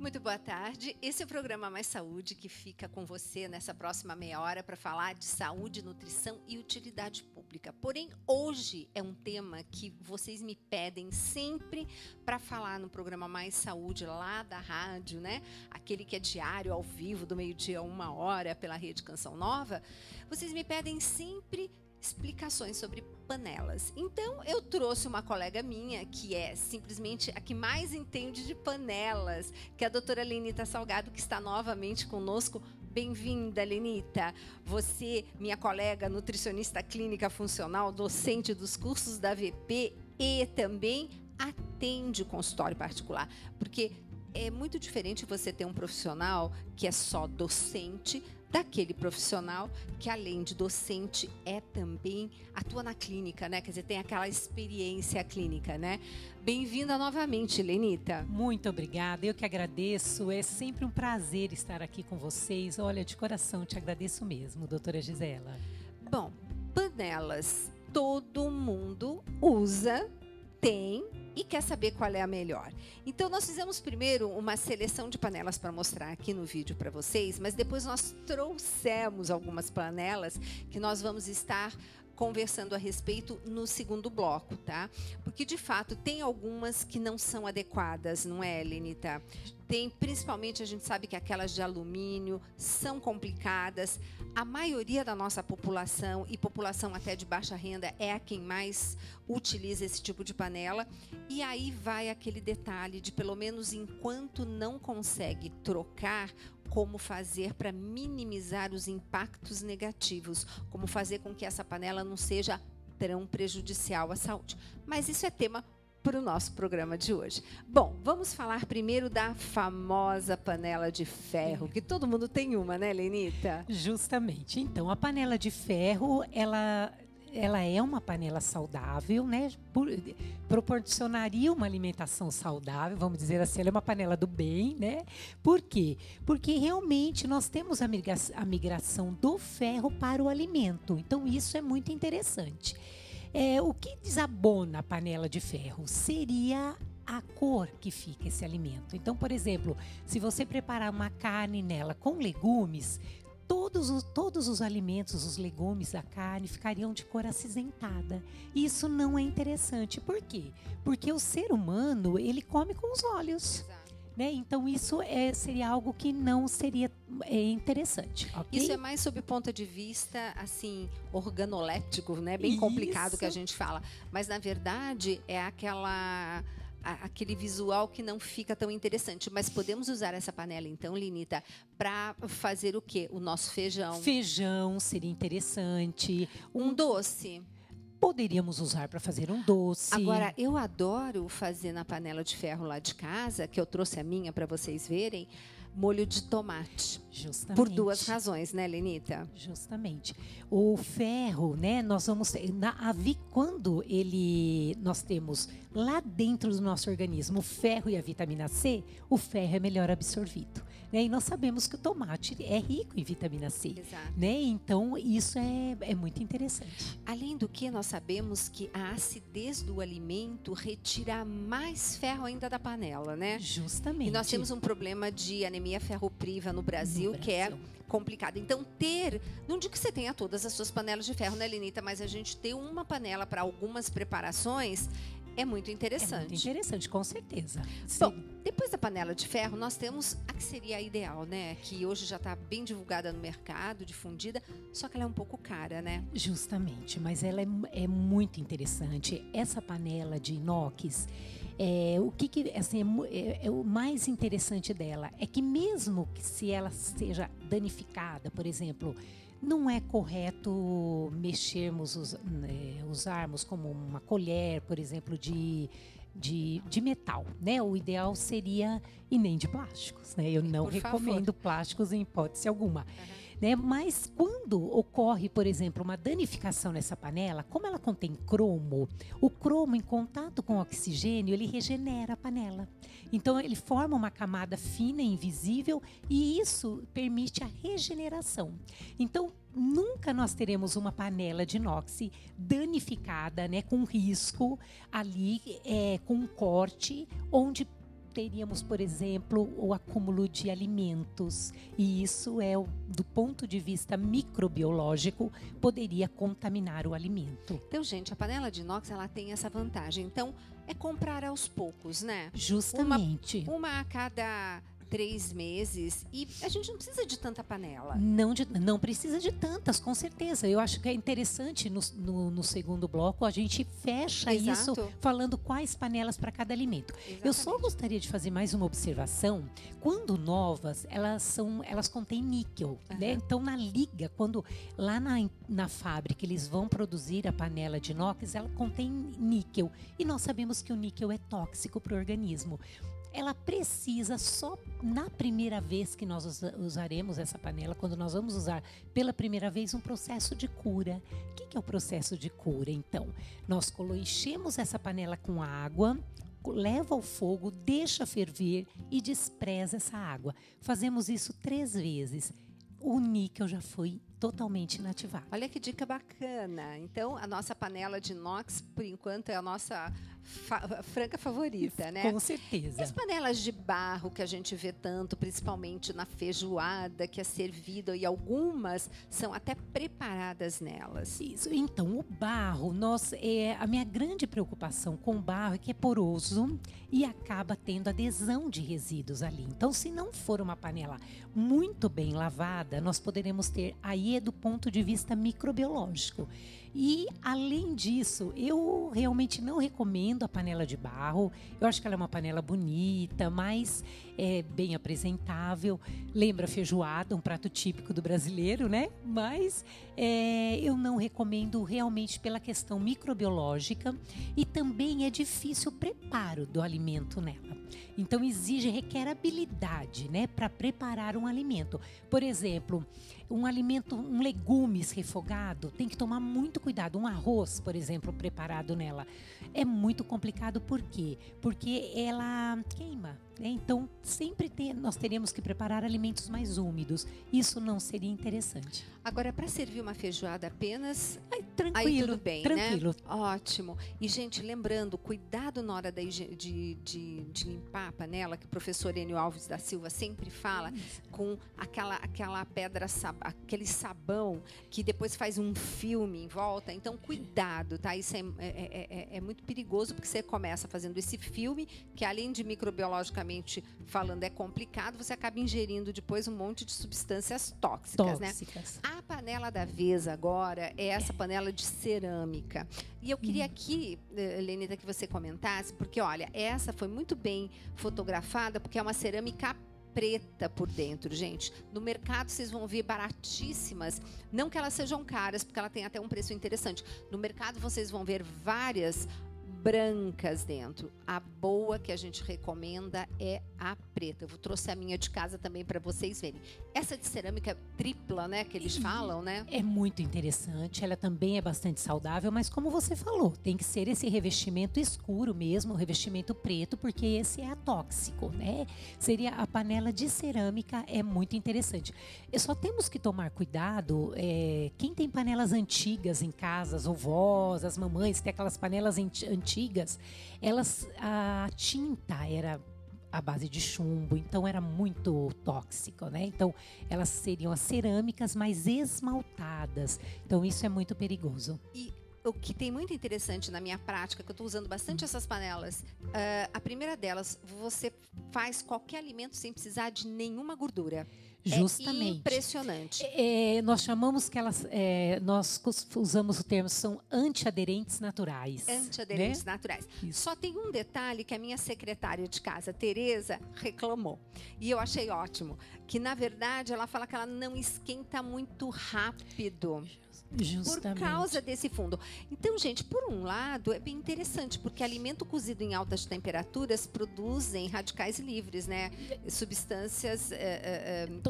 Muito boa tarde. Esse é o programa Mais Saúde que fica com você nessa próxima meia hora para falar de saúde, nutrição e utilidade pública. Porém, hoje é um tema que vocês me pedem sempre para falar no programa Mais Saúde lá da rádio, né? Aquele que é diário, ao vivo, do meio-dia a 1h pela Rede Canção Nova. Vocês me pedem sempre explicações sobre panelas. Então, eu trouxe uma colega minha, que é simplesmente a que mais entende de panelas, que é a doutora Lenita Salgado, que está novamente conosco. Bem-vinda, Lenita. Você, minha colega nutricionista clínica funcional, docente dos cursos da VP e também atende consultório particular, porque é muito diferente você ter um profissional que é só docente daquele profissional que, além de docente, também atua na clínica, né? Quer dizer, tem aquela experiência clínica, né? Bem-vinda novamente, Lenita. Muito obrigada, eu que agradeço. É sempre um prazer estar aqui com vocês. Olha, de coração, te agradeço mesmo, doutora Gisela. Bom, panelas todo mundo usa, tem e quer saber qual é a melhor. Então, nós fizemos primeiro uma seleção de panelas para mostrar aqui no vídeo para vocês, mas depois nós trouxemos algumas panelas que nós vamos estar conversando a respeito no segundo bloco, tá? Porque, de fato, tem algumas que não são adequadas, não é, Lenita? Tem, principalmente, a gente sabe que aquelas de alumínio são complicadas. A maioria da nossa população, e população até de baixa renda, é a quem mais utiliza esse tipo de panela. E aí vai aquele detalhe de, pelo menos enquanto não consegue trocar, como fazer para minimizar os impactos negativos, como fazer com que essa panela não seja tão prejudicial à saúde. Mas isso é tema para o nosso programa de hoje. Bom, vamos falar primeiro da famosa panela de ferro, que todo mundo tem uma, né, Lenita? Justamente. Então, a panela de ferro, ela é uma panela saudável, né? Proporcionaria uma alimentação saudável, vamos dizer assim, ela é uma panela do bem, né? Por quê? Porque realmente nós temos a migração do ferro para o alimento. Então, isso é muito interessante. O que desabona a panela de ferro seria a cor que fica esse alimento. Então, por exemplo, se você preparar uma carne nela com legumes, todos os alimentos, os legumes, a carne ficariam de cor acinzentada. Isso não é interessante. Por quê? Porque o ser humano, ele come com os olhos. Exato. Né? Então, isso seria algo que não seria interessante. Okay? Isso é mais sob o ponto de vista, assim, organoléptico, né? Bem complicado que a gente fala. Mas, na verdade, é aquele visual que não fica tão interessante. Mas podemos usar essa panela, então, Lenita, para fazer o quê? O nosso feijão. Feijão seria interessante. Um doce. Poderíamos usar para fazer um doce. Agora, eu adoro fazer na panela de ferro lá de casa, que eu trouxe a minha para vocês verem, molho de tomate. Justamente. Por duas razões, né, Lenita? Justamente. O ferro, né, nós vamos quando nós temos lá dentro do nosso organismo o ferro e a vitamina C, o ferro é melhor absorvido, né? E nós sabemos que o tomate é rico em vitamina C. Exato. Né? Então, isso é muito interessante. Além do que, nós sabemos que a acidez do alimento retira mais ferro ainda da panela, né? Justamente. E nós temos um problema de anemia ferropriva no Brasil, que é complicado. Então, não digo que você tenha todas as suas panelas de ferro, né, Lenita? Mas a gente ter uma panela para algumas preparações é muito interessante. É muito interessante, com certeza. Bom, depois da panela de ferro, nós temos a que seria a ideal, né? Que hoje já está bem divulgada no mercado, difundida, só que ela é um pouco cara, né? Justamente, mas ela é muito interessante. Essa panela de inox, o mais interessante dela é que mesmo que se ela seja danificada, por exemplo, não é correto usarmos como uma colher, por exemplo, de metal, né? O ideal seria, e nem de plásticos, né? Eu não recomendo plásticos em hipótese alguma. Né? Mas quando ocorre, por exemplo, uma danificação nessa panela, como ela contém cromo, o cromo em contato com o oxigênio, ele regenera a panela. Então, ele forma uma camada fina e invisível e isso permite a regeneração. Então, nunca nós teremos uma panela de inox danificada, né, com risco ali, com um corte, onde teríamos, por exemplo, o acúmulo de alimentos. E isso do ponto de vista microbiológico, poderia contaminar o alimento. Então, gente, a panela de inox, ela tem essa vantagem. Então, é comprar aos poucos, né? Justamente. Uma a cada 3 meses, e a gente não precisa de tanta panela. Não precisa de tantas, com certeza. Eu acho que é interessante no segundo bloco a gente fecha isso falando quais panelas para cada alimento. Exatamente. Eu só gostaria de fazer mais uma observação. Quando novas, elas contêm níquel, né? Então na liga, quando lá na fábrica eles vão produzir a panela de inox, ela contém níquel, e nós sabemos que o níquel é tóxico para o organismo. Ela precisa só na primeira vez que nós usaremos essa panela, quando nós vamos usar pela primeira vez, um processo de cura. O que é o processo de cura, então? Nós enchemos essa panela com água, leva ao fogo, deixa ferver e despreza essa água. Fazemos isso 3 vezes. O níquel já foi totalmente inativado. Olha que dica bacana. Então, a nossa panela de inox, por enquanto, é a nossa franca favorita, né? Com certeza. E as panelas de barro que a gente vê tanto, principalmente na feijoada, que é servida, e algumas são até preparadas nelas. Isso. Então, o barro, a minha grande preocupação com o barro é que é poroso e acaba tendo adesão de resíduos ali. Então, se não for uma panela muito bem lavada, nós poderemos ter aí do ponto de vista microbiológico. E, além disso, eu realmente não recomendo a panela de barro. Eu acho que ela é uma panela bonita, mas bem apresentável. Lembra feijoada, um prato típico do brasileiro, né? Mas eu não recomendo realmente pela questão microbiológica, e também é difícil o preparo do alimento nela. Então, requer habilidade, né, para preparar um alimento. Por exemplo, um legumes refogado, tem que tomar muito cuidado. Um arroz, por exemplo, preparado nela, é muito complicado. Por quê? Porque ela queima, né? Então, sempre nós teríamos que preparar alimentos mais úmidos. Isso não seria interessante. Agora, para servir uma feijoada apenas, tranquilo, aí tudo bem, tranquilo, né? Ótimo. E, gente, lembrando, cuidado na hora de limpar a panela, que o professor Enio Alves da Silva sempre fala, com aquela pedra, aquele sabão que depois faz um filme em volta. Então, cuidado, tá? Isso é muito perigoso, porque você começa fazendo esse filme, que além de microbiologicamente falando é complicado, você acaba ingerindo depois um monte de substâncias tóxicas, né? A panela da vez agora é essa panela de cerâmica. E eu queria aqui, Lenita, que você comentasse, porque, olha, essa foi muito bem fotografada, porque é uma cerâmica preta por dentro, gente. No mercado vocês vão ver baratíssimas, não que elas sejam caras, porque ela tem até um preço interessante. No mercado vocês vão ver várias brancas dentro. A boa que a gente recomenda é a preta. Eu trouxe a minha de casa também para vocês verem. Essa de cerâmica tripla, né, que eles falam, né? É muito interessante, ela também é bastante saudável, mas como você falou, tem que ser esse revestimento escuro mesmo, o revestimento preto, porque esse é atóxico, né? Seria a panela de cerâmica, é muito interessante. Só temos que tomar cuidado, quem tem panelas antigas em casa, as vovós, as mamães, tem aquelas panelas antigas, a tinta era à base de chumbo, então era muito tóxico, né? Então, elas seriam as cerâmicas mais esmaltadas. Então, isso é muito perigoso. E o que tem muito interessante na minha prática, que eu estou usando bastante essas panelas, a primeira delas, você faz qualquer alimento sem precisar de nenhuma gordura. Justamente. É impressionante. Nós chamamos que elas, nós usamos o termo, são antiaderentes naturais. Antiaderentes, né? Naturais. Isso. Só tem um detalhe que a minha secretária de casa, Tereza, reclamou. E eu achei ótimo. Que, na verdade, ela fala que ela não esquenta muito rápido. Justamente. Por causa desse fundo. Então, gente, por um lado, é bem interessante, porque alimento cozido em altas temperaturas produzem radicais livres, né? Substâncias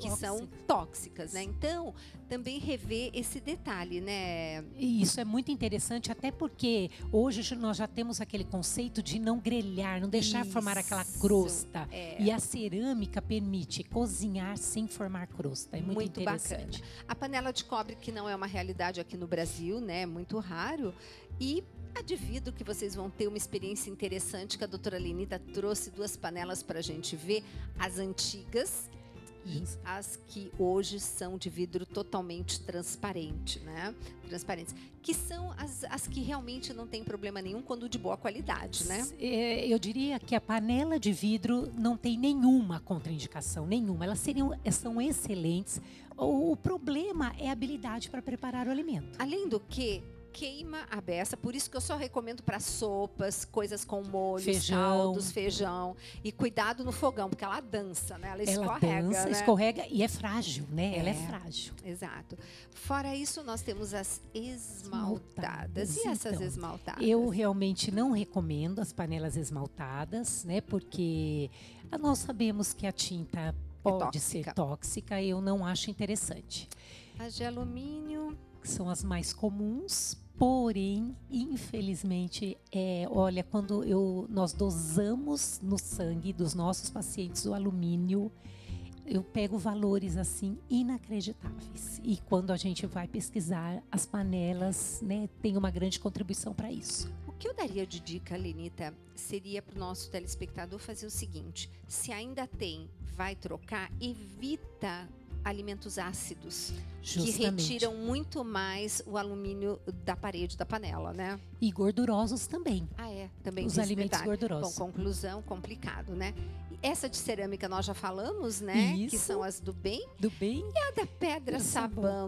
que são tóxicas, né? Então, também rever esse detalhe, né? Isso é muito interessante, até porque hoje nós já temos aquele conceito de não grelhar, não deixar formar aquela crosta. E a cerâmica permite cozinhar sem formar crosta. É muito interessante. Bacana. A panela de cobre, que não é uma realidade aqui no Brasil, né? Muito raro. E A de vidro, que vocês vão ter uma experiência interessante, que a doutora Lenita trouxe 2 panelas para a gente ver, as antigas e as que hoje são de vidro totalmente transparente, né? Transparentes, que são as que realmente não tem problema nenhum quando de boa qualidade, né? Eu diria que a panela de vidro não tem nenhuma contraindicação, nenhuma. Elas são excelentes. O problema é a habilidade para preparar o alimento. Além do que, queima a beça, por isso que eu só recomendo para sopas, coisas com molhos, caldos, feijão. E cuidado no fogão, porque ela dança, né? Ela escorrega, né? Escorrega e é frágil, né? Ela é frágil. Exato. Fora isso, nós temos as esmaltadas. E essas esmaltadas? Eu realmente não recomendo as panelas esmaltadas, né? Porque nós sabemos que a tinta pode ser tóxica, eu não acho interessante. As de alumínio... São as mais comuns, porém, infelizmente, olha, quando nós dosamos no sangue dos nossos pacientes o alumínio, eu pego valores assim inacreditáveis. E quando a gente vai pesquisar as panelas, né, tem uma grande contribuição para isso. O que eu daria de dica, Lenita, seria para o nosso telespectador fazer o seguinte: se ainda tem, vai trocar, evita alimentos ácidos. Justamente. Que retiram muito mais o alumínio da parede da panela, né? E gordurosos também. Também os alimentos gordurosos. Bom, conclusão, complicado, né? Essa de cerâmica nós já falamos, né? Isso. Que são as do bem. Do bem. E a da pedra sabão.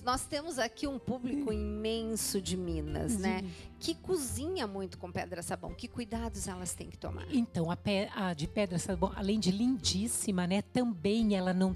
Nós temos aqui um público imenso de Minas, né? Que cozinha muito com pedra sabão. Que cuidados elas têm que tomar? Então, a de pedra sabão, além de lindíssima, né? Também ela não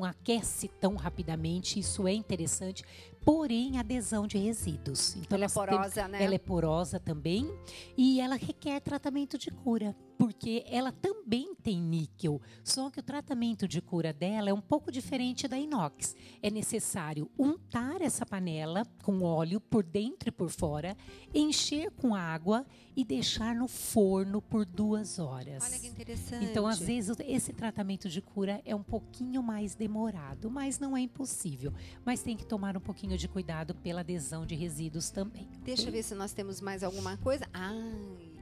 aquece tão rapidamente. Isso é interessante. Porém, adesão de resíduos. Então, ela é porosa, né? Ela é porosa também e ela requer tratamento de cura, porque ela também tem níquel, só que o tratamento de cura dela é um pouco diferente da inox. É necessário untar essa panela com óleo por dentro e por fora, encher com água e deixar no forno por 2 horas. Olha que interessante. Então, às vezes, esse tratamento de cura é um pouquinho mais demorado, mas não é impossível. Mas tem que tomar um pouquinho de cuidado pela adesão de resíduos também. Deixa eu ver se nós temos mais alguma coisa.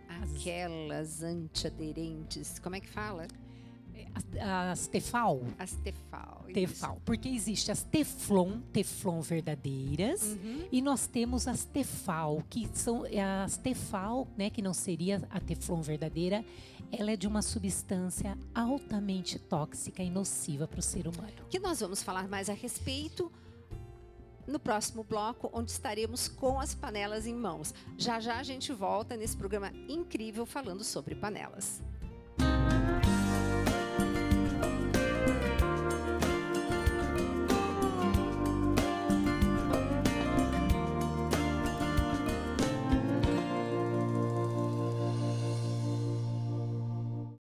Aquelas antiaderentes, como é que fala? As Tefal. As Tefal. Tefal. Porque existe as Teflon verdadeiras, e nós temos as Tefal, que são as Tefal, né, que não seria a Teflon verdadeira. Ela é de uma substância altamente tóxica e nociva para o ser humano. Que nós vamos falar mais a respeito no próximo bloco, onde estaremos com as panelas em mãos. Já já a gente volta nesse programa incrível falando sobre panelas.